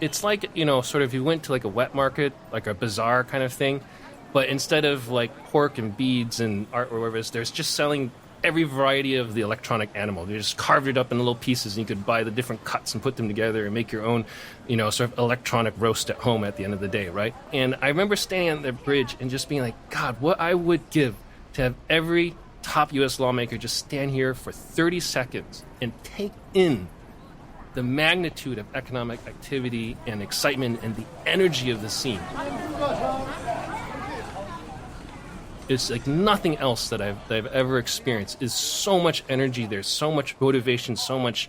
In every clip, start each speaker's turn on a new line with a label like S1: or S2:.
S1: It's like, sort of you went to like a wet market, like a bazaar kind of thing, but instead of like pork and beads and art or whatever it is, there's just selling every variety of the electronic animal. They just carved it up in little pieces, and you could buy the different cuts and put them together and make your own, sort of electronic roast at home at the end of the day, right? And I remember standing on the bridge and just being like, God, what I would give to have every top U.S. lawmaker just stand here for 30 seconds and take in the magnitude of economic activity and excitement and the energy of the scene. It's like nothing else that I've ever experienced. Is so much energy. There's so much motivation, so much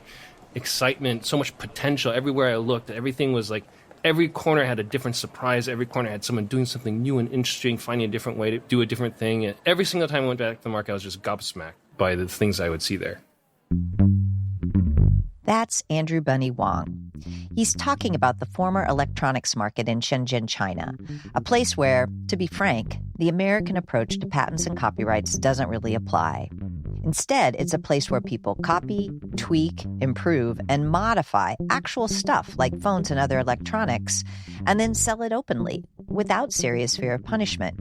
S1: excitement, so much potential. Everywhere I looked, everything was like, every corner had a different surprise. Every corner had someone doing something new and interesting, finding a different way to do a different thing. And every single time I went back to the market, I was just gobsmacked by the things I would see there.
S2: That's Andrew Bunnie Huang. He's talking about the former electronics market in Shenzhen, China, a place where, to be frank, the American approach to patents and copyrights doesn't really apply. Instead, it's a place where people copy, tweak, improve, and modify actual stuff like phones and other electronics, and then sell it openly, without serious fear of punishment.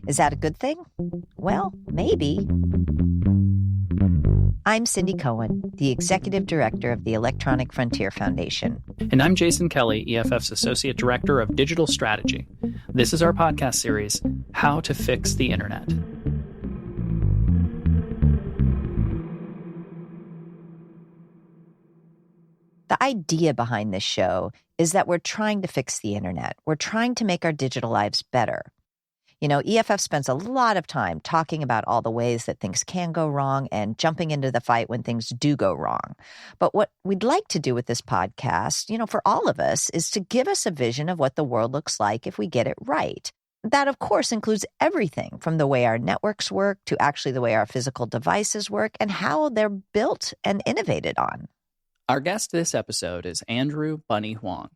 S2: Is that a good thing? Well, maybe. I'm Cindy Cohn, the Executive Director of the Electronic Frontier Foundation.
S3: And I'm Jason Kelley, EFF's Associate Director of Digital Strategy. This is our podcast series, How to Fix the Internet.
S2: The idea behind this show is that we're trying to fix the internet. We're trying to make our digital lives better. EFF spends a lot of time talking about all the ways that things can go wrong and jumping into the fight when things do go wrong. But what we'd like to do with this podcast, for all of us, is to give us a vision of what the world looks like if we get it right. That, of course, includes everything from the way our networks work to actually the way our physical devices work and how they're built and innovated on.
S3: Our guest this episode is Andrew Bunnie Huang.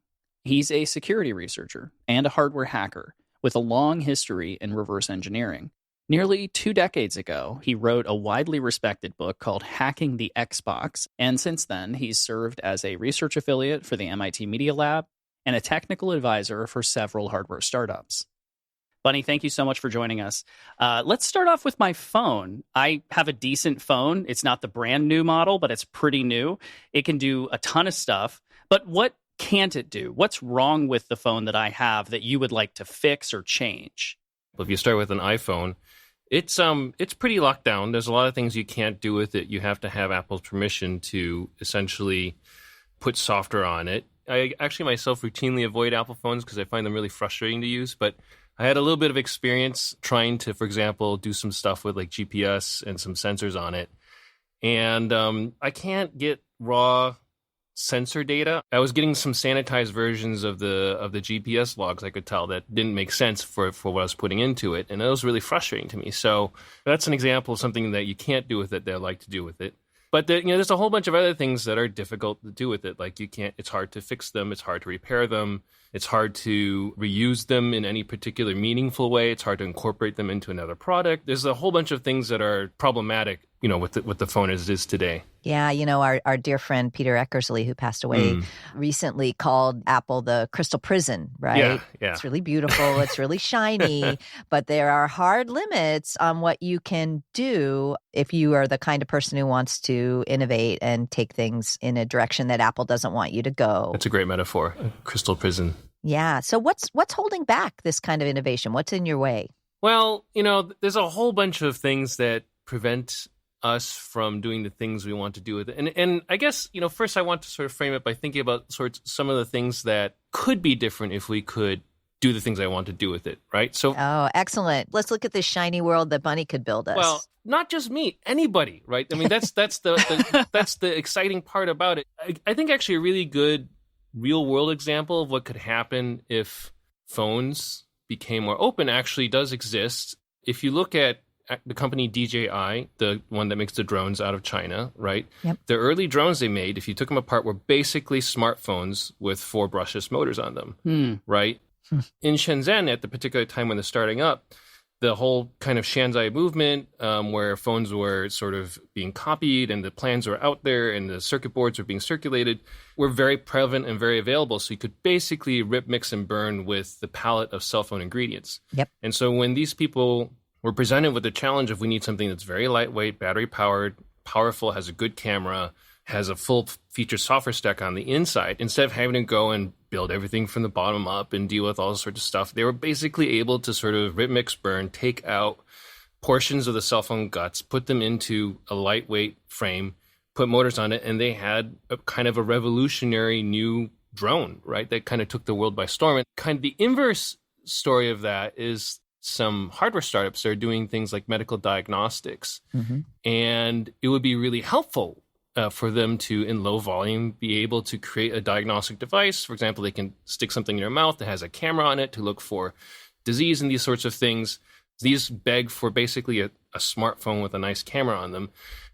S3: He's a security researcher and a hardware hacker with a long history in reverse engineering. Nearly 2 decades ago, he wrote a widely respected book called Hacking the Xbox, and since then, he's served as a research affiliate for the MIT Media Lab and a technical advisor for several hardware startups. Bunnie, thank you so much for joining us. Let's start off with my phone. I have a decent phone. It's not the brand new model, but it's pretty new. It can do a ton of stuff. But what can't it do? What's wrong with the phone that I have that you would like to fix or change?
S1: Well, if you start with an iPhone, it's pretty locked down. There's a lot of things you can't do with it. You have to have Apple's permission to essentially put software on it. I actually myself routinely avoid Apple phones because I find them really frustrating to use, but I had a little bit of experience trying to, for example, do some stuff with like GPS and some sensors on it. And I can't get raw sensor data. I was getting some sanitized versions of the GPS logs, I could tell, that didn't make sense for what I was putting into it. And it was really frustrating to me. So that's an example of something that you can't do with it that I like to do with it. But there's a whole bunch of other things that are difficult to do with it. Like it's hard to fix them. It's hard to repair them. It's hard to reuse them in any particular meaningful way. It's hard to incorporate them into another product. There's a whole bunch of things that are problematic, with the phone as it is today.
S2: Yeah, our dear friend Peter Eckersley, who passed away recently, called Apple the crystal prison, right?
S1: Yeah.
S2: It's really beautiful. It's really shiny. But there are hard limits on what you can do if you are the kind of person who wants to innovate and take things in a direction that Apple doesn't want you to go.
S1: That's a great metaphor, crystal prison.
S2: Yeah. So what's holding back this kind of innovation? What's in your way?
S1: Well, there's a whole bunch of things that prevent us from doing the things we want to do with it. And I guess, first I want to sort of frame it by thinking about some of the things that could be different if we could do the things I want to do with it, right? So,
S2: oh, excellent. Let's look at this shiny world that Bunnie could build us.
S1: Well, not just me, anybody, right? I mean, that's the that's the exciting part about it. I think actually a really good real world example of what could happen if phones became more open actually does exist. If you look at the company DJI, the one that makes the drones out of China, right?
S2: Yep.
S1: The early drones they made, if you took them apart, were basically smartphones with 4 brushless motors on them, right? In Shenzhen, at the particular time when they're starting up, the whole kind of Shenzhen movement, where phones were sort of being copied and the plans were out there and the circuit boards were being circulated, were very prevalent and very available. So you could basically rip, mix, and burn with the palette of cell phone ingredients.
S2: Yep.
S1: And so when these people were presented with the challenge of we need something that's very lightweight, battery powered, powerful, has a good camera, has a full feature software stack on the inside, instead of having to go and build everything from the bottom up and deal with all sorts of stuff, they were basically able to sort of rip, mix, burn, take out portions of the cell phone guts, put them into a lightweight frame, put motors on it, and they had a kind of a revolutionary new drone, right? That kind of took the world by storm. And kind of the inverse story of that is some hardware startups that are doing things like medical diagnostics. And it would be really helpful for them to, in low volume, be able to create a diagnostic device. For example, they can stick something in their mouth that has a camera on it to look for disease and these sorts of things. These beg for basically a smartphone with a nice camera on them.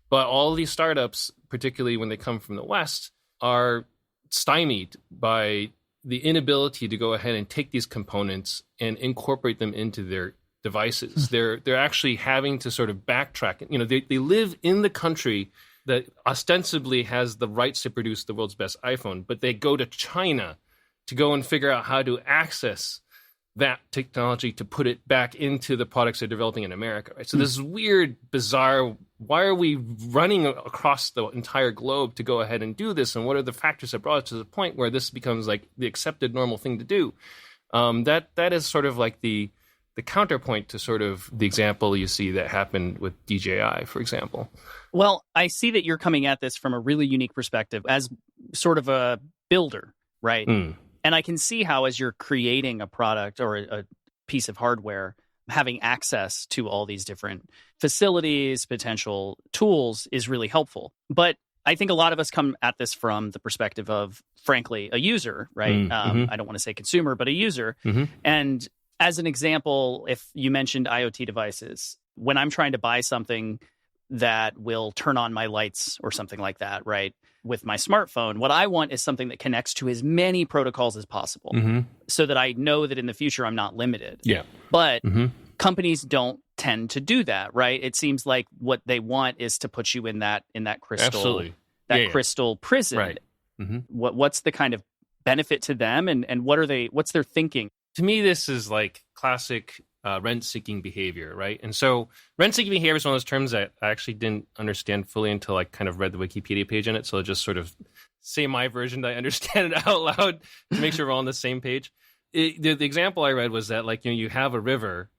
S1: But all these startups, particularly when they come from the West, are stymied by the inability to go ahead and take these components and incorporate them into their devices. They're actually having to sort of backtrack. You know, they live in the country that ostensibly has the rights to produce the world's best iPhone, but they go to China to go and figure out how to access that technology to put it back into the products they're developing in America. Right? So this is weird, bizarre. Why are we running across the entire globe to go ahead and do this? And what are the factors that brought us to the point where this becomes like the accepted normal thing to do? That is sort of like the counterpoint to sort of the example you see that happened with DJI, for example.
S3: Well, I see that you're coming at this from a really unique perspective as sort of a builder, right? And I can see how as you're creating a product or a piece of hardware, having access to all these different facilities, potential tools is really helpful. But I think a lot of us come at this from the perspective of, frankly, a user, right? I don't want to say consumer, but a user. And as an example, if you mentioned IoT devices, when I'm trying to buy something that will turn on my lights or something like that, right? With my smartphone, what I want is something that connects to as many protocols as possible so that I know that in the future I'm not limited.
S1: Yeah.
S3: But companies don't tend to do that, right? It seems like what they want is to put you in that crystal, crystal prison.
S1: Right.
S3: What's the kind of benefit to them and what's their thinking?
S1: To me, this is like classic rent-seeking behavior, right? And so rent-seeking behavior is one of those terms that I actually didn't understand fully until I kind of read the Wikipedia page on it. So I'll just sort of say my version that I understand it out loud to make sure we're all on the same page. The example I read was that, like, you know, you have a river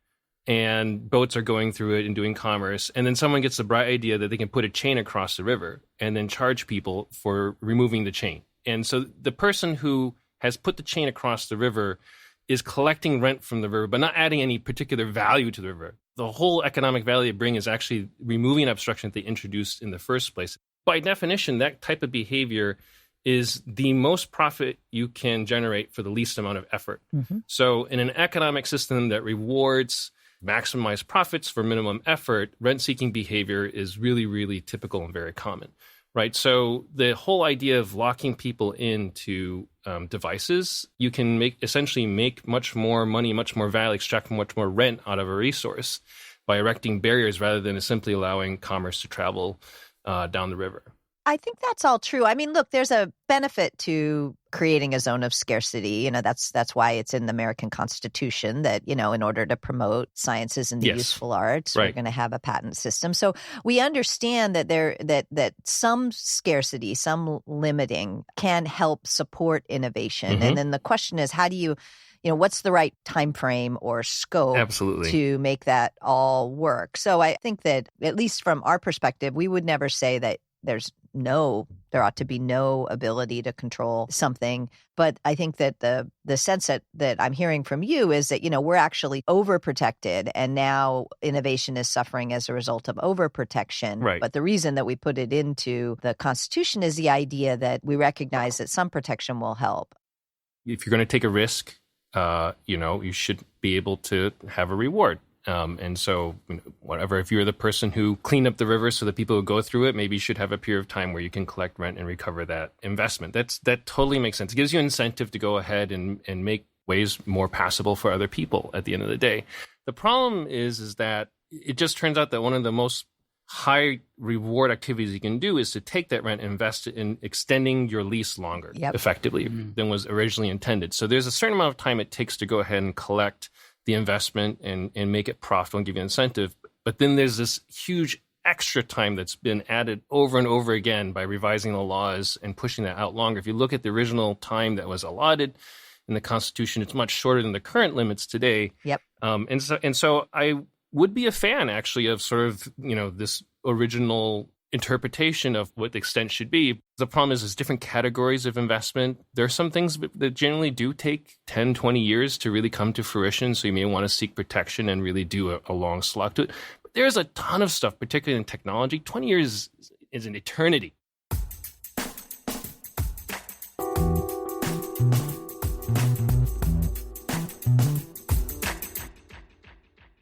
S1: and boats are going through it and doing commerce, and then someone gets the bright idea that they can put a chain across the river and then charge people for removing the chain. And so the person who has put the chain across the river is collecting rent from the river, but not adding any particular value to the river. The whole economic value they bring is actually removing an obstruction that they introduced in the first place. By definition, that type of behavior is the most profit you can generate for the least amount of effort. So in an economic system that rewards maximize profits for minimum effort, rent-seeking behavior is really, really typical and very common. Right. So the whole idea of locking people into devices, you can essentially make much more money, much more value, extract much more rent out of a resource by erecting barriers rather than simply allowing commerce to travel down the river.
S2: I think that's all true. I mean, look, there's a benefit to creating a zone of scarcity. You know, that's why it's in the American Constitution that, you know, in order to promote sciences and the useful arts, we're going to have a patent system. So we understand that that some scarcity, some limiting can help support innovation. And then the question is, how do you know, what's the right time frame or scope to make that all work? So I think that, at least from our perspective, we would never say that there ought to be no ability to control something. But I think that the sense that I'm hearing from you is that, you know, we're actually overprotected, and now innovation is suffering as a result of overprotection.
S1: Right.
S2: But the reason that we put it into the Constitution is the idea that we recognize that some protection will help.
S1: If you're going to take a risk, you know, you should be able to have a reward. And so, you know, whatever, if you're the person who cleaned up the river so that people who go through it, maybe you should have a period of time where you can collect rent and recover that investment. That totally makes sense. It gives you incentive to go ahead and make ways more passable for other people at the end of the day. The problem is that it just turns out that one of the most high reward activities you can do is to take that rent and invest it in extending your lease longer, effectively, than was originally intended. So there's a certain amount of time it takes to go ahead and collect the investment and make it profitable and give you incentive. But then there's this huge extra time that's been added over and over again by revising the laws and pushing that out longer. If you look at the original time that was allotted in the Constitution, it's much shorter than the current limits today. And so I would be a fan, actually, of sort of, this original interpretation of what the extent should be. The problem is there's different categories of investment. There are some things that generally do take 10, 20 years to really come to fruition. So you may want to seek protection and really do a long slog to it. But there's a ton of stuff, particularly in technology. 20 years is an eternity.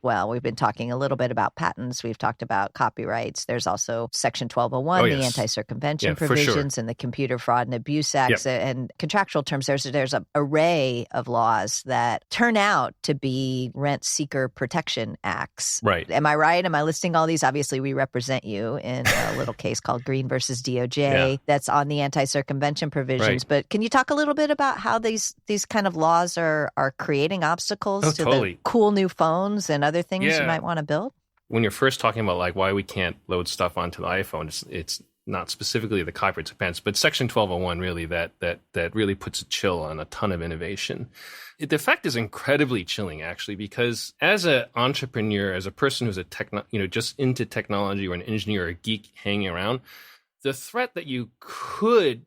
S2: Well, we've been talking a little bit about patents. We've talked about copyrights. There's also Section 1201, the anti-circumvention provisions, and the Computer Fraud and Abuse Acts, and contractual terms. There's an array of laws that turn out to be rent seeker protection acts.
S1: Right.
S2: Am I right? Am I listing all these? Obviously, we represent you in a little case called Green versus DOJ that's on the anti-circumvention provisions.
S1: Right.
S2: But can you talk a little bit about how these kind of laws are creating obstacles to the cool new phones and other things you might want to build?
S1: When you're first talking about like why we can't load stuff onto the iPhone, it's not specifically the copyright defense, but Section 1201 really that really puts a chill on a ton of innovation. The effect is incredibly chilling, actually, because as an entrepreneur, as a person who's just into technology or an engineer or a geek hanging around, the threat that you could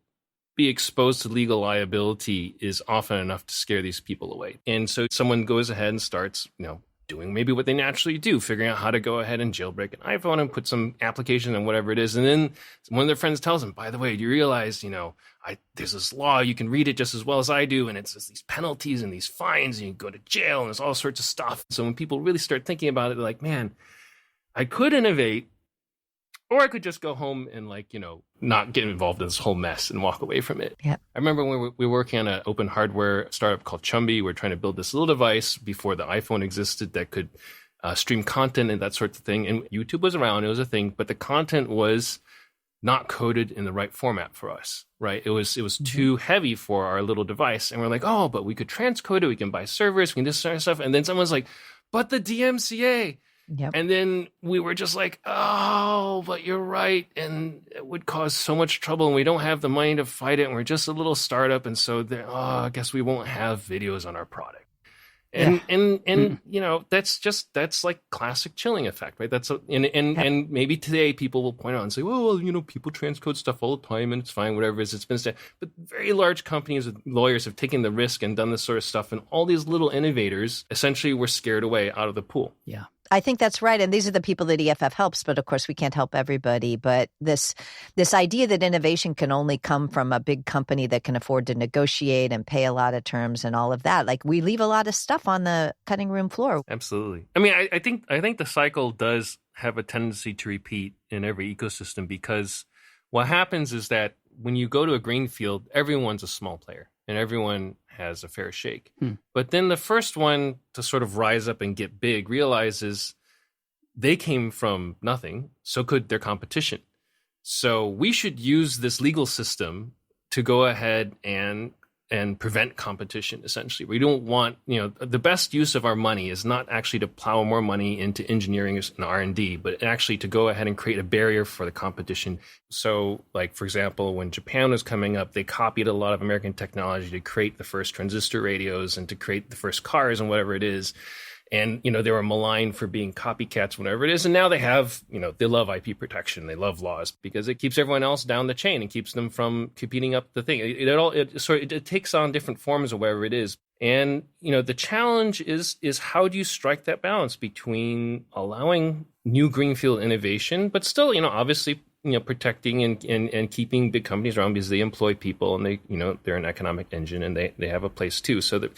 S1: be exposed to legal liability is often enough to scare these people away. And so someone goes ahead and starts, doing maybe what they naturally do, figuring out how to go ahead and jailbreak an iPhone and put some application and whatever it is. And then one of their friends tells them, by the way, do you realize, there's this law, you can read it just as well as I do. And it's just these penalties and these fines and you go to jail and there's all sorts of stuff. So when people really start thinking about it, they're like, man, I could innovate, or I could just go home and not get involved in this whole mess and walk away from it.
S2: Yeah.
S1: I remember when we were working on an open hardware startup called Chumby. We're trying to build this little device before the iPhone existed that could stream content and that sort of thing. And YouTube was around, it was a thing, but the content was not coded in the right format for us, right? It was too heavy for our little device. And we're like, oh, but we could transcode it. We can buy servers. We can do this sort of stuff. And then someone's like, but the DMCA.
S2: Yep.
S1: And then we were just like, oh, but you're right. And it would cause so much trouble. And we don't have the money to fight it. And we're just a little startup. And so, I guess we won't have videos on our product. And that's like classic chilling effect, right? And maybe today people will point out and say, well, people transcode stuff all the time and it's fine, whatever it is, it's been said. But very large companies with lawyers have taken the risk and done this sort of stuff. And all these little innovators essentially were scared away out of the pool.
S2: Yeah. I think that's right. And these are the people that EFF helps. But of course, we can't help everybody. But this idea that innovation can only come from a big company that can afford to negotiate and pay a lot of terms and all of that, like we leave a lot of stuff on the cutting room floor.
S1: Absolutely. I mean, I think the cycle does have a tendency to repeat in every ecosystem, because what happens is that when you go to a green field, everyone's a small player and everyone has a fair shake. But then the first one to sort of rise up and get big realizes they came from nothing, so could their competition. So we should use this legal system to go ahead and prevent competition, essentially. We don't want, the best use of our money is not actually to plow more money into engineering and R&D, but actually to go ahead and create a barrier for the competition. So, like, for example, when Japan was coming up, they copied a lot of American technology to create the first transistor radios and to create the first cars and whatever it is. And, they were maligned for being copycats, whatever it is. And now they have, they love IP protection. They love laws because it keeps everyone else down the chain and keeps them from competing up the thing. It takes on different forms of whatever it is. And, the challenge is how do you strike that balance between allowing new greenfield innovation, but still, obviously, protecting and keeping big companies around because they employ people and they, they're an economic engine and they have a place too. So that,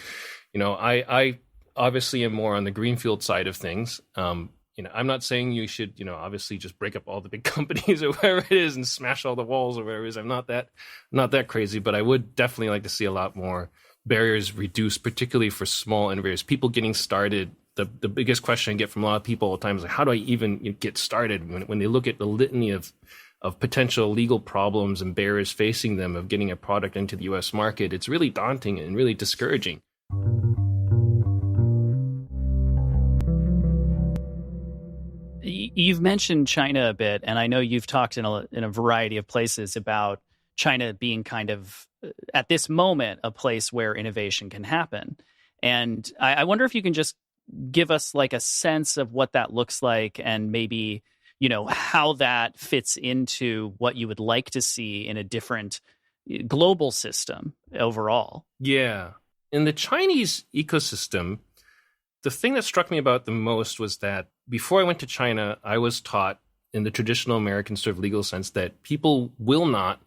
S1: I obviously am more on the greenfield side of things. I'm not saying you should, obviously just break up all the big companies or whatever it is and smash all the walls or whatever it is. I'm not that crazy, but I would definitely like to see a lot more barriers reduced, particularly for small innovators, people getting started. The biggest question I get from a lot of people all the time is like, how do I even get started? When they look at the litany of potential legal problems and barriers facing them of getting a product into the US market, it's really daunting and really discouraging.
S3: You've mentioned China a bit, and I know you've talked in a variety of places about China being kind of, at this moment, a place where innovation can happen. And I wonder if you can just give us like a sense of what that looks like and maybe, how that fits into what you would like to see in a different global system overall.
S1: Yeah. In the Chinese ecosystem, the thing that struck me about the most was that before I went to China, I was taught in the traditional American sort of legal sense that people will not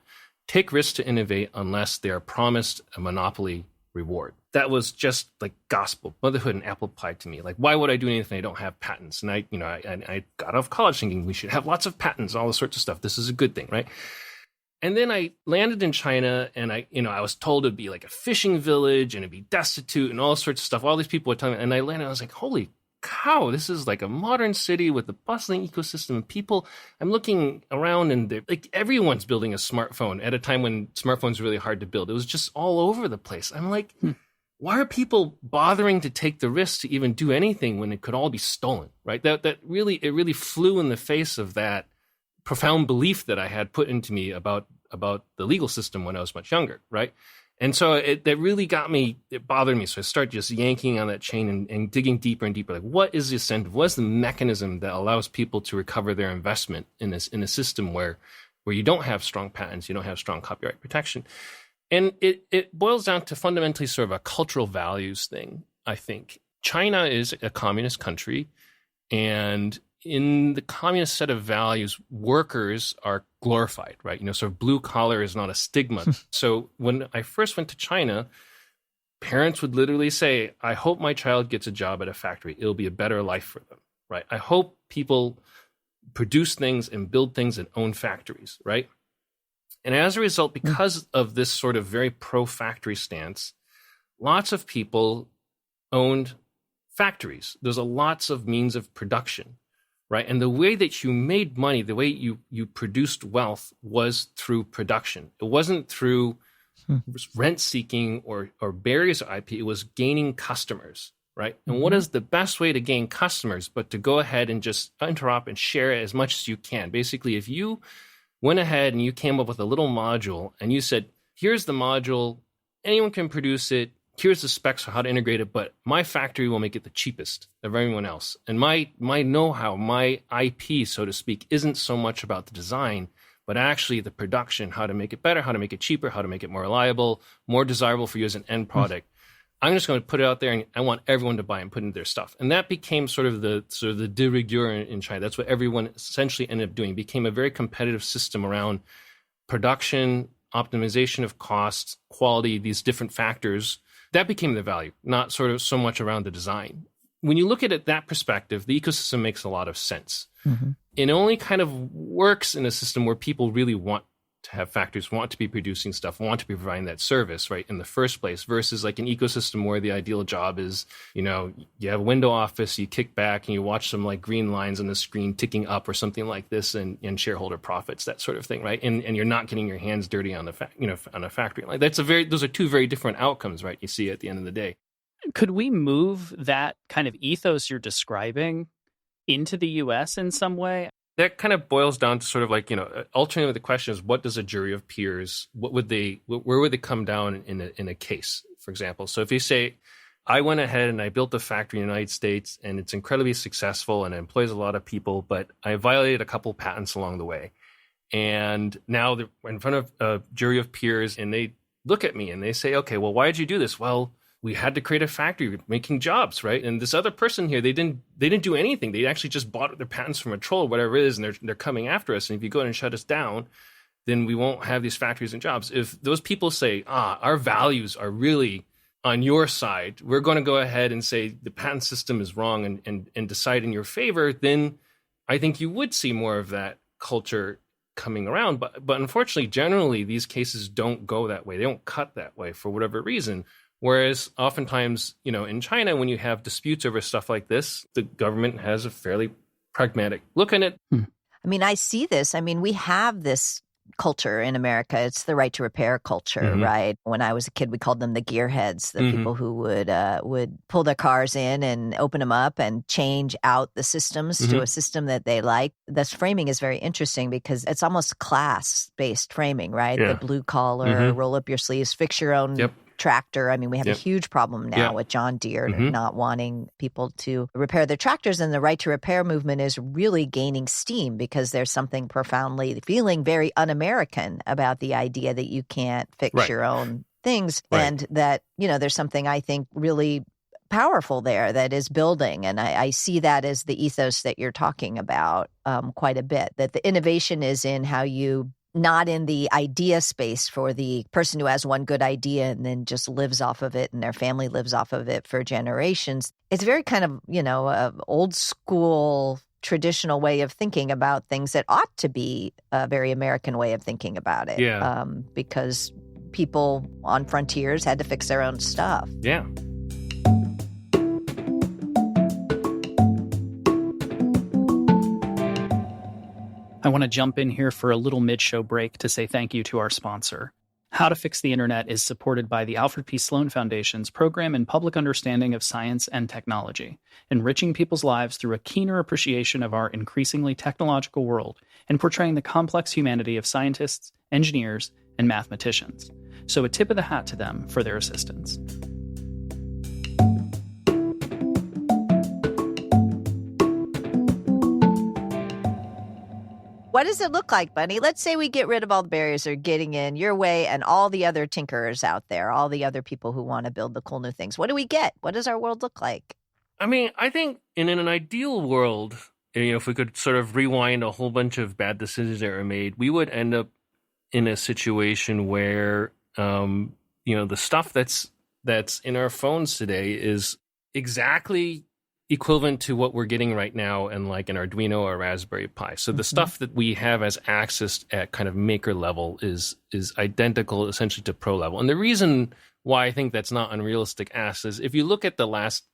S1: take risks to innovate unless they are promised a monopoly reward. That was just like gospel, motherhood and apple pie to me. Like, why would I do anything if I don't have patents? And I got off college thinking we should have lots of patents, all this sorts of stuff. This is a good thing, right? And then I landed in China, and I was told it'd be like a fishing village and it'd be destitute and all sorts of stuff. All these people were telling me, and I landed, and I was like, holy cow, this is like a modern city with a bustling ecosystem of people. I'm looking around, and like everyone's building a smartphone at a time when smartphones were really hard to build. It was just all over the place. I'm like, why are people bothering to take the risk to even do anything when it could all be stolen, right? That really flew in the face of that profound belief that I had put into me about the legal system when I was much younger, right? And so that really got me, it bothered me. So I started just yanking on that chain and digging deeper and deeper. Like, what is the incentive? What is the mechanism that allows people to recover their investment in a system where you don't have strong patents, you don't have strong copyright protection? And it boils down to fundamentally sort of a cultural values thing, I think. China is a communist country, and in the communist set of values, workers are glorified, right? Sort of blue collar is not a stigma. So when I first went to China, parents would literally say, I hope my child gets a job at a factory. It'll be a better life for them, right? I hope people produce things and build things and own factories, right? And as a result, because of this sort of very pro-factory stance, lots of people owned factories. There's lots of means of production. Right. And the way that you made money, the way you produced wealth was through production. It wasn't through rent seeking or barriers to IP. It was gaining customers. Right. And what is the best way to gain customers but to go ahead and just interop and share it as much as you can? Basically, if you went ahead and you came up with a little module and you said, here's the module, anyone can produce it. Here's the specs for how to integrate it, but my factory will make it the cheapest of everyone else. And my know-how, my IP, so to speak, isn't so much about the design, but actually the production, how to make it better, how to make it cheaper, how to make it more reliable, more desirable for you as an end product. I'm just going to put it out there, and I want everyone to buy and put in their stuff. And that became sort of the de rigueur in China. That's what everyone essentially ended up doing. It became a very competitive system around production, optimization of costs, quality, these different factors. That became the value, not sort of so much around the design. When you look at it that perspective, the ecosystem makes a lot of sense. It only kind of works in a system where people really want to have factories, want to be producing stuff, want to be providing that service, right, in the first place, versus like an ecosystem where the ideal job is, you have a window office, you kick back and you watch some like green lines on the screen ticking up or something like this, and shareholder profits, that sort of thing, right? And you're not getting your hands dirty on on a factory. Like those are two very different outcomes, right? You see at the end of the day.
S3: Could we move that kind of ethos you're describing into the US in some way?
S1: That kind of boils down to sort of like, ultimately the question is, what does a jury of peers, where would they come down in a case, for example? So if you say, I went ahead and I built a factory in the United States and it's incredibly successful and it employs a lot of people, but I violated a couple patents along the way. And now they're in front of a jury of peers and they look at me and they say, okay, well, why did you do this? Well, we had to create a factory making jobs, right? And this other person here, they didn't do anything. They actually just bought their patents from a troll or whatever it is, and they're coming after us. And if you go in and shut us down, then we won't have these factories and jobs. If those people say, our values are really on your side, we're going to go ahead and say the patent system is wrong and decide in your favor, then I think you would see more of that culture coming around. But unfortunately, generally, these cases don't go that way. They don't cut that way for whatever reason. Whereas oftentimes, in China, when you have disputes over stuff like this, the government has a fairly pragmatic look at it.
S2: I mean, I see this. I mean, we have this culture in America. It's the right to repair culture, right? When I was a kid, we called them the gearheads, the people who would pull their cars in and open them up and change out the systems to a system that they like. This framing is very interesting because it's almost class-based framing, right?
S1: Yeah.
S2: The blue collar, roll up your sleeves, fix your own tractor. I mean, we have a huge problem now with John Deere not wanting people to repair their tractors, and the right to repair movement is really gaining steam because there's something profoundly feeling very un-American about the idea that you can't fix your own things, and that, there's something I think really powerful there that is building. And I see that as the ethos that you're talking about quite a bit, that the innovation is in how you not in the idea space for the person who has one good idea and then just lives off of it and their family lives off of it for generations. It's very kind of, old school, traditional way of thinking about things that ought to be a very American way of thinking about it.
S1: Yeah.
S2: Because people on frontiers had to fix their own stuff.
S1: Yeah.
S3: I want to jump in here for a little mid-show break to say thank you to our sponsor. How to Fix the Internet is supported by the Alfred P. Sloan Foundation's Program in Public Understanding of Science and Technology, enriching people's lives through a keener appreciation of our increasingly technological world and portraying the complex humanity of scientists, engineers, and mathematicians. So a tip of the hat to them for their assistance.
S2: What does it look like, Bunnie? Let's say we get rid of all the barriers that are getting in your way and all the other tinkerers out there, all the other people who want to build the cool new things. What do we get? What does our world look like?
S1: I mean, I think in an ideal world, if we could sort of rewind a whole bunch of bad decisions that were made, we would end up in a situation where, the stuff that's in our phones today is exactly equivalent to what we're getting right now in like an Arduino or Raspberry Pi. So the stuff that we have as access at kind of maker level is identical essentially to pro level. And the reason why I think that's not unrealistic ask is if you look at the last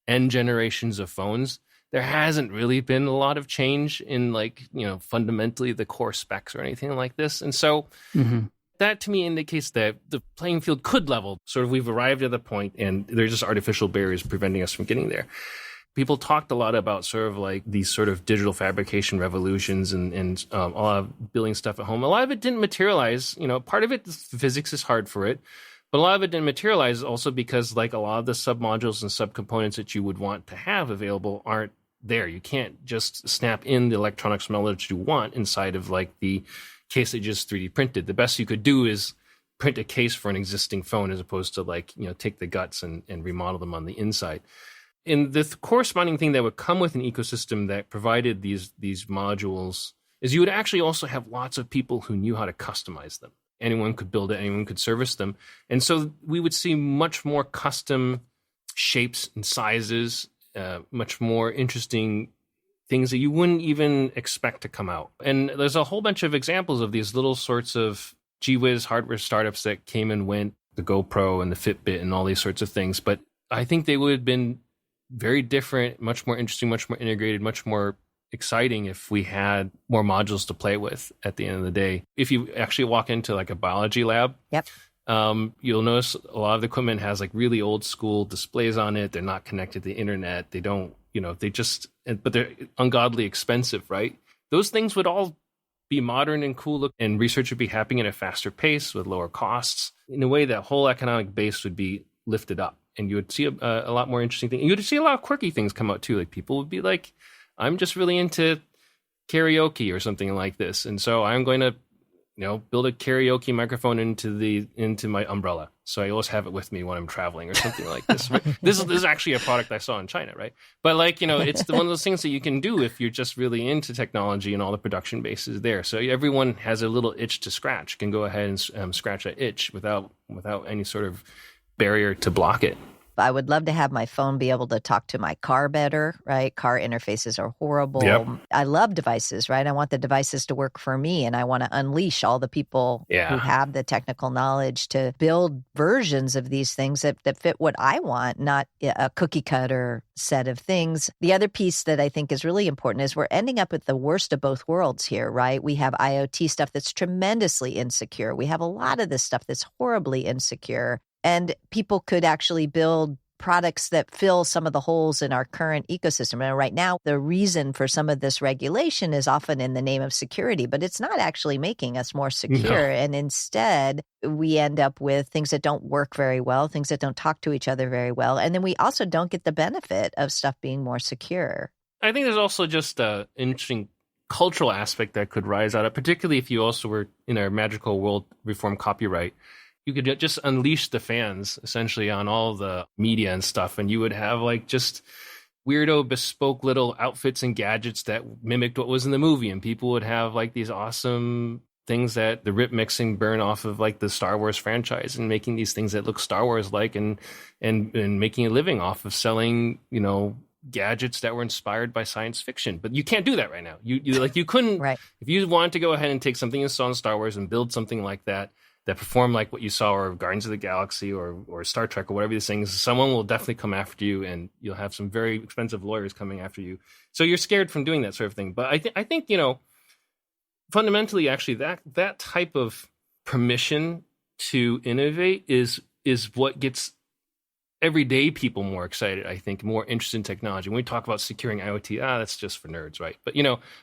S1: N generations of phones, there hasn't really been a lot of change in fundamentally the core specs or anything like this. And so that to me indicates that the playing field could level. Sort of we've arrived at the point and there's just artificial barriers preventing us from getting there. People talked a lot about sort of like these sort of digital fabrication revolutions and a lot of building stuff at home. A lot of it didn't materialize. Part of it, physics is hard for it. But a lot of it didn't materialize also because like a lot of the submodules and subcomponents that you would want to have available aren't there. You can't just snap in the electronics that you want inside of like the case that you just 3D printed. The best you could do is print a case for an existing phone as opposed to take the guts and remodel them on the inside. And the corresponding thing that would come with an ecosystem that provided these modules is you would actually also have lots of people who knew how to customize them. Anyone could build it, anyone could service them. And so we would see much more custom shapes and sizes, much more interesting things that you wouldn't even expect to come out. And there's a whole bunch of examples of these little sorts of gee whiz hardware startups that came and went, the GoPro and the Fitbit and all these sorts of things. But I think they would have been very different, much more interesting, much more integrated, much more exciting if we had more modules to play with at the end of the day. If you actually walk into like a biology lab, you'll notice a lot of the equipment has like really old school displays on it. They're not connected to the internet. They don't, but they're ungodly expensive, right? Those things would all be modern and cool and research would be happening at a faster pace with lower costs. In a way, that whole economic base would be lifted up. And you would see a lot more interesting things. You would see a lot of quirky things come out too. Like people would be like, I'm just really into karaoke or something like this. And so I'm going to, build a karaoke microphone into my umbrella. So I always have it with me when I'm traveling or something like this. Right? This is actually a product I saw in China, right? But it's one of those things that you can do if you're just really into technology and all the production bases there. So everyone has a little itch to scratch, can go ahead and scratch that itch without any sort of barrier to block it.
S2: I would love to have my phone be able to talk to my car better, right? Car interfaces are horrible.
S1: Yep.
S2: I love devices, right? I want the devices to work for me, and I want to unleash all the people who have the technical knowledge to build versions of these things that fit what I want, not a cookie cutter set of things. The other piece that I think is really important is we're ending up with the worst of both worlds here, right? We have IoT stuff that's tremendously insecure. We have a lot of this stuff that's horribly insecure. And people could actually build products that fill some of the holes in our current ecosystem. And right now, the reason for some of this regulation is often in the name of security, but it's not actually making us more secure. No. And instead, we end up with things that don't work very well, things that don't talk to each other very well. And then we also don't get the benefit of stuff being more secure.
S1: I think there's also just an interesting cultural aspect that could rise out of, particularly if you also were in our magical world reform copyright. You could just unleash the fans essentially on all the media and stuff, and you would have like just weirdo bespoke little outfits and gadgets that mimicked what was in the movie, and people would have like these awesome things that the rip mixing burn off of like the Star Wars franchise and making these things that look Star Wars like and making a living off of selling, gadgets that were inspired by science fiction. But you can't do that right now. You couldn't
S2: right.
S1: If you wanted to go ahead and take something you saw in Star Wars and build something like that performed like what you saw or Guardians of the Galaxy or Star Trek or whatever these things, someone will definitely come after you, and you'll have some very expensive lawyers coming after you. So you're scared from doing that sort of thing. But I think fundamentally, actually, that type of permission to innovate is what gets everyday people more excited, I think, more interested in technology. When we talk about securing IoT, that's just for nerds, right? But,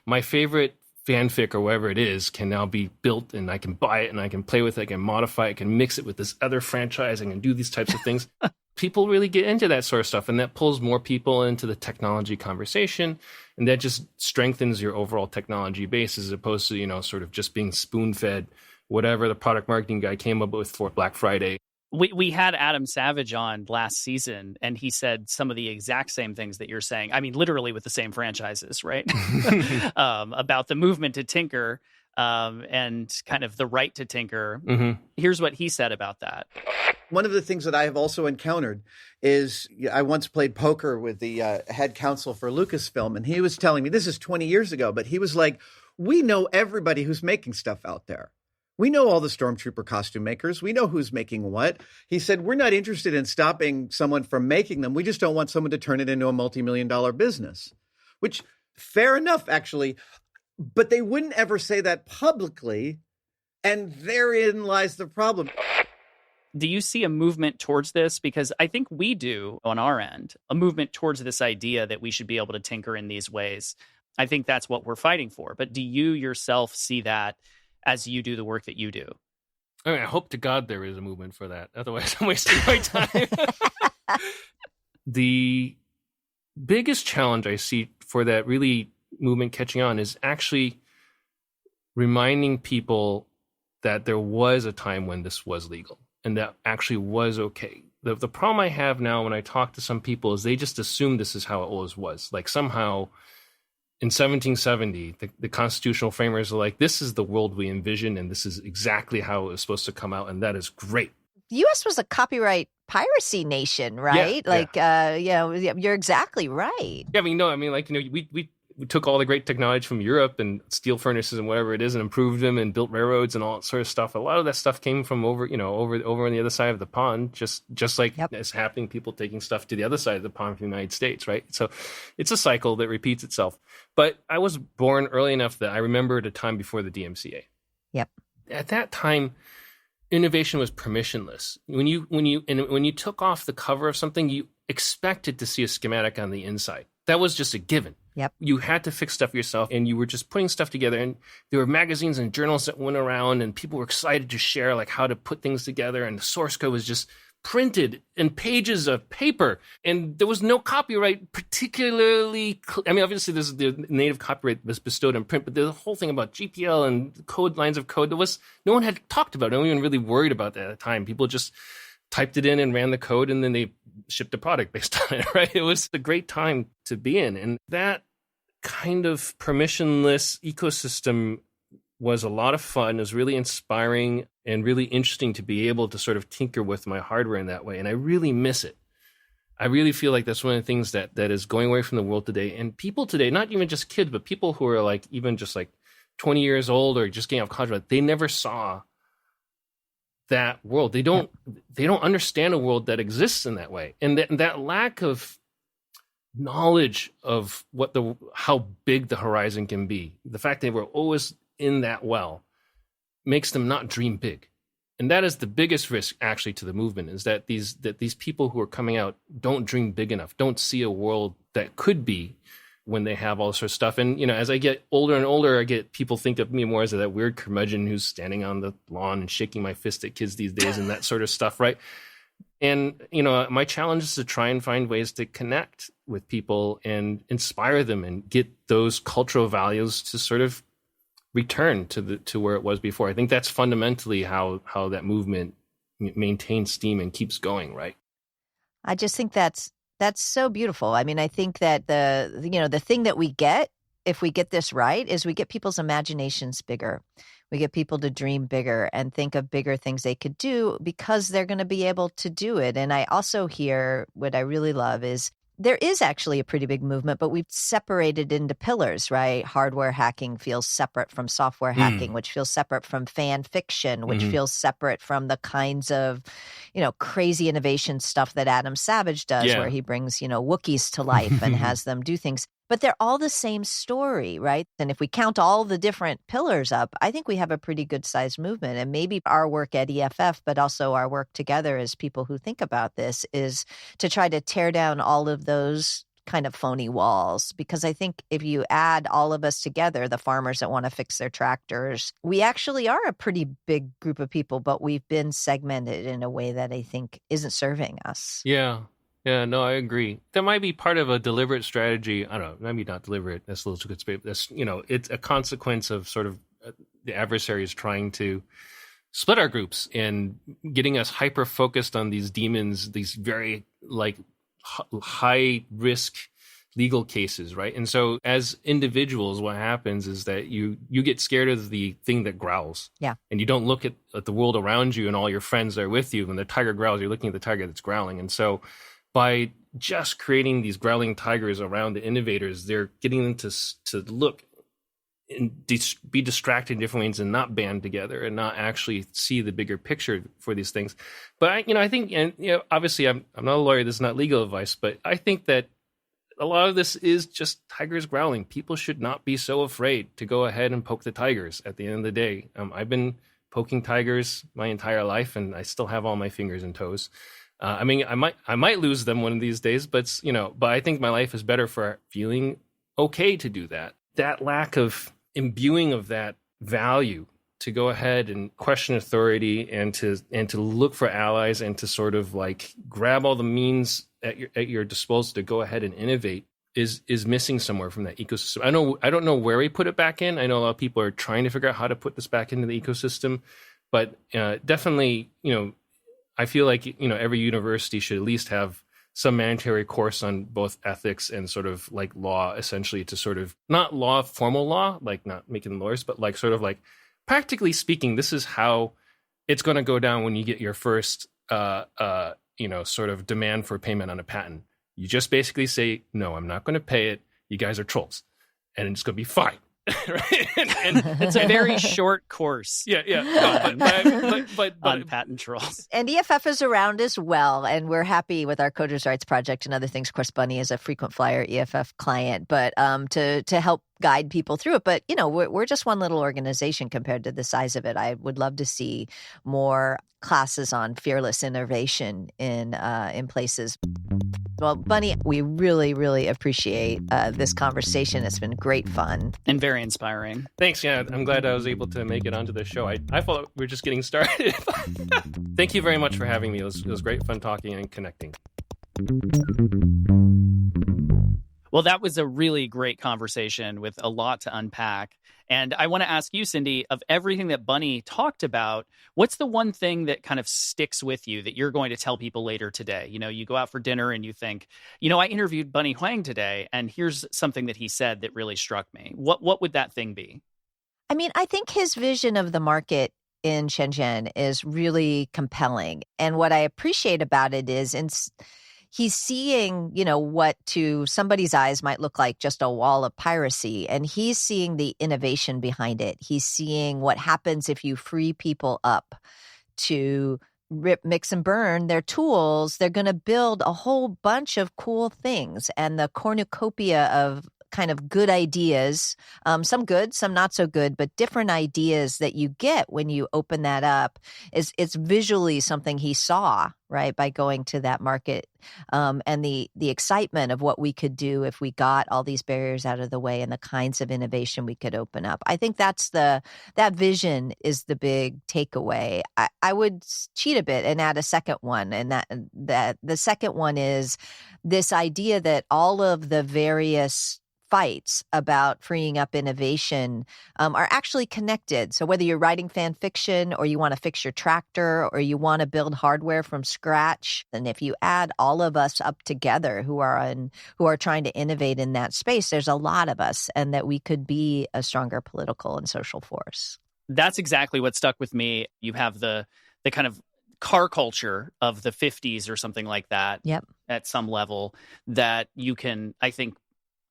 S1: my favorite fanfic or whatever it is can now be built, and I can buy it and I can play with it, I can modify it, I can mix it with this other franchising and do these types of things. People really get into that sort of stuff, and that pulls more people into the technology conversation, and that just strengthens your overall technology base as opposed to, sort of just being spoon-fed whatever the product marketing guy came up with for Black Friday.
S3: We had Adam Savage on last season, and he said some of the exact same things that you're saying. I mean, literally with the same franchises, right? About the movement to tinker and kind of the right to tinker. Mm-hmm. Here's what he said about that.
S4: One of the things that I have also encountered is I once played poker with the head counsel for Lucasfilm, and he was telling me, this is 20 years ago, but he was like, we know everybody who's making stuff out there. We know all the Stormtrooper costume makers. We know who's making what. He said, we're not interested in stopping someone from making them. We just don't want someone to turn it into a multi-million-dollar business, which fair enough, actually. But they wouldn't ever say that publicly. And therein lies the problem.
S3: Do you see a movement towards this? Because I think we do on our end, a movement towards this idea that we should be able to tinker in these ways. I think that's what we're fighting for. But do you yourself see that as you do the work that you do?
S1: I mean, I hope to God there is a movement for that. Otherwise, I'm wasting my time. The biggest challenge I see for that really movement catching on is actually reminding people that there was a time when this was legal and that actually was okay. The problem I have now when I talk to some people is they just assume this is how it always was. Like somehow in 1770, the constitutional framers are like, this is the world we envision, and this is exactly how it was supposed to come out, and that is great.
S2: The U.S. was a copyright piracy nation, right? You're exactly right.
S1: Yeah, we took all the great technology from Europe and steel furnaces and whatever it is and improved them and built railroads and all that sort of stuff. A lot of that stuff came from over on the other side of the pond, just like it's happening, people taking stuff to the other side of the pond from the United States, right? So it's a cycle that repeats itself. But I was born early enough that I remember at a time before the DMCA.
S2: Yep.
S1: At that time, innovation was permissionless. When you took off the cover of something, you expected to see a schematic on the inside. That was just a given.
S2: Yep.
S1: You had to fix stuff yourself, and you were just putting stuff together. And there were magazines and journals that went around, and people were excited to share like how to put things together. And the source code was just printed in pages of paper, and there was no copyright particularly. Obviously, the native copyright was bestowed in print, but the whole thing about GPL and code lines of code, no one had talked about it. No one even really worried about that at the time. People just typed it in and ran the code, and then they shipped a product based on it, right? It was a great time to be in. And that kind of permissionless ecosystem was a lot of fun. It was really inspiring and really interesting to be able to sort of tinker with my hardware in that way. And I really miss it. I really feel like that's one of the things that is going away from the world today. And people today, not even just kids, but people who are like even just like 20 years old or just getting off college, they never saw that world. They don't understand a world that exists in that way. And that lack of knowledge of how big the horizon can be, the fact that we're always in that well, makes them not dream big. And that is the biggest risk actually to the movement, is that these people who are coming out don't dream big enough, don't see a world that could be when they have all this sort of stuff. And, as I get older and older, I get people think of me more as that weird curmudgeon who's standing on the lawn and shaking my fist at kids these days and that sort of stuff, right? And, my challenge is to try and find ways to connect with people and inspire them and get those cultural values to sort of return to where it was before. I think that's fundamentally how that movement maintains steam and keeps going, right?
S2: I just think that's so beautiful. I mean, I think that the thing that we get, if we get this right, is we get people's imaginations bigger. We get people to dream bigger and think of bigger things they could do because they're going to be able to do it. And I also hear, what I really love is, there is actually a pretty big movement, but we've separated into pillars, right? Hardware hacking feels separate from software hacking, which feels separate from fan fiction, which feels separate from the kinds of, crazy innovation stuff that Adam Savage does, where he brings, Wookiees to life and has them do things. But they're all the same story, right? And if we count all the different pillars up, I think we have a pretty good sized movement. And maybe our work at EFF, but also our work together as people who think about this, is to try to tear down all of those kind of phony walls. Because I think if you add all of us together, the farmers that want to fix their tractors, we actually are a pretty big group of people, but we've been segmented in a way that I think isn't serving us.
S1: Yeah. Yeah, no, I agree. That might be part of a deliberate strategy. I don't know, maybe not deliberate. That's a little too good space. That's, it's a consequence of sort of the adversaries trying to split our groups and getting us hyper focused on these demons, these very high risk legal cases, right? And so as individuals, what happens is that you get scared of the thing that growls.
S2: Yeah.
S1: And you don't look at the world around you and all your friends that are with you. When the tiger growls, you're looking at the tiger that's growling. And so by just creating these growling tigers around the innovators, they're getting them to look and be distracted in different ways and not band together and not actually see the bigger picture for these things. But I think, and obviously I'm not a lawyer, this is not legal advice, but I think that a lot of this is just tigers growling. People should not be so afraid to go ahead and poke the tigers at the end of the day. I've been poking tigers my entire life and I still have all my fingers and toes. I might lose them one of these days, but but I think my life is better for feeling okay to do that. That lack of imbuing of that value to go ahead and question authority and to look for allies and to sort of grab all the means at your disposal to go ahead and innovate is missing somewhere from that ecosystem. I don't know where we put it back in. I know a lot of people are trying to figure out how to put this back into the ecosystem, but definitely, I feel like, every university should at least have some mandatory course on both ethics and sort of law, essentially, to sort of not law, formal law, not making lawyers, but sort of practically speaking, this is how it's going to go down when you get your first, sort of demand for payment on a patent. You just basically say, no, I'm not going to pay it. You guys are trolls. And it's going to be fine. Right? and
S3: it's a very short course.
S1: Yeah. No, but
S3: on patent trolls.
S2: And EFF is around as well, and we're happy with our Coders' Rights Project and other things. Of course, Bunnie is a frequent flyer EFF client, but to help guide people through it. But we're just one little organization compared to the size of it. I would love to see more classes on fearless innovation in places. Well, Bunnie, we really, really appreciate this conversation. It's been great fun.
S3: And very inspiring.
S1: Thanks. Yeah, I'm glad I was able to make it onto the show. I thought we were just getting started. Thank you very much for having me. It was great fun talking and connecting.
S3: Well, that was a really great conversation with a lot to unpack. And I want to ask you, Cindy, of everything that Bunnie talked about, what's the one thing that kind of sticks with you that you're going to tell people later today? You go out for dinner and you think, I interviewed Bunnie Huang today, and here's something that he said that really struck me. What would that thing be?
S2: I mean, I think his vision of the market in Shenzhen is really compelling. And what I appreciate about it is, he's seeing, what to somebody's eyes might look like just a wall of piracy. And he's seeing the innovation behind it. He's seeing what happens if you free people up to rip, mix, and burn their tools. They're going to build a whole bunch of cool things. And the cornucopia of kind of good ideas, some good, some not so good, but different ideas that you get when you open that up it's visually something he saw, right, by going to that market, and the excitement of what we could do if we got all these barriers out of the way and the kinds of innovation we could open up. I think that vision is the big takeaway. I would cheat a bit and add a second one, and that the second one is this idea that all of the various fights about freeing up innovation are actually connected. So whether you're writing fan fiction or you want to fix your tractor or you want to build hardware from scratch, and if you add all of us up together who are trying to innovate in that space, there's a lot of us, and that we could be a stronger political and social force.
S3: That's exactly what stuck with me. You have the kind of car culture of the 50s or something like that.
S2: Yep. At
S3: some level that you can, I think,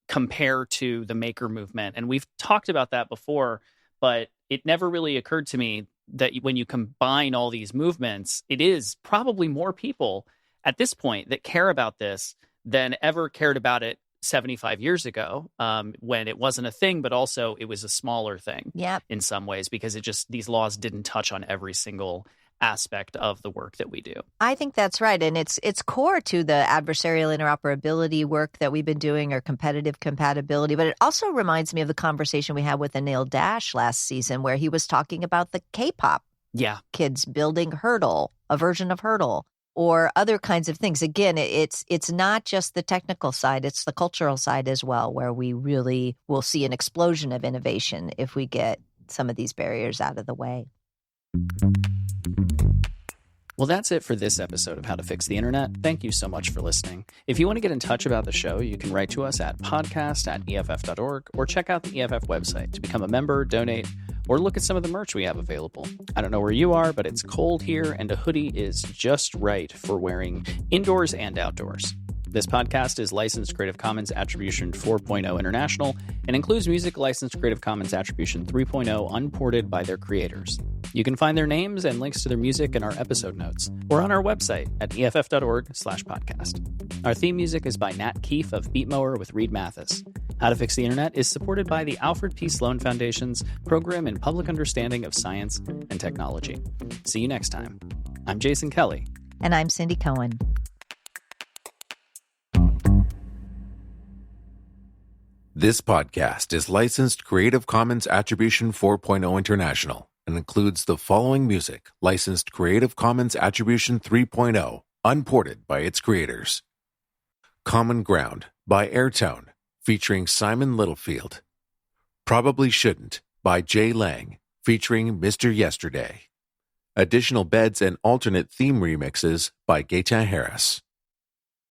S3: compare to the maker movement. And we've talked about that before, but it never really occurred to me that when you combine all these movements, it is probably more people at this point that care about this than ever cared about it 75 years ago, when it wasn't a thing, but also it was a smaller thing.
S2: Yep.
S3: In some ways, because these laws didn't touch on every single aspect of the work that we do.
S2: I think that's right. And it's core to the adversarial interoperability work that we've been doing, or competitive compatibility. But it also reminds me of the conversation we had with Anil Dash last season, where he was talking about the K-pop kids building Hurdle, a version of Hurdle, or other kinds of things. Again, it's not just the technical side, it's the cultural side as well, where we really will see an explosion of innovation if we get some of these barriers out of the way.
S3: Well, that's it for this episode of How to Fix the Internet. Thank you so much for listening. If you want to get in touch about the show, you can write to us at podcast@EFF.org or check out the EFF website to become a member, donate, or look at some of the merch we have available. I don't know where you are, but it's cold here, and a hoodie is just right for wearing indoors and outdoors. This podcast is licensed Creative Commons Attribution 4.0 International and includes music licensed Creative Commons Attribution 3.0 unported by their creators. You can find their names and links to their music in our episode notes or on our website at EFF.org/podcast. Our theme music is by Nat Keefe of Beatmower with Reed Mathis. How to Fix the Internet is supported by the Alfred P. Sloan Foundation's Program in Public Understanding of Science and Technology. See you next time. I'm Jason Kelley.
S2: And I'm Cindy Cohn.
S5: This podcast is licensed Creative Commons Attribution 4.0 International and includes the following music licensed Creative Commons Attribution 3.0, unported by its creators. Common Ground by Airtone, featuring Simon Littlefield. Probably Shouldn't by Jay Lang, featuring Mr. Yesterday. Additional beds and alternate theme remixes by Gaetan Harris.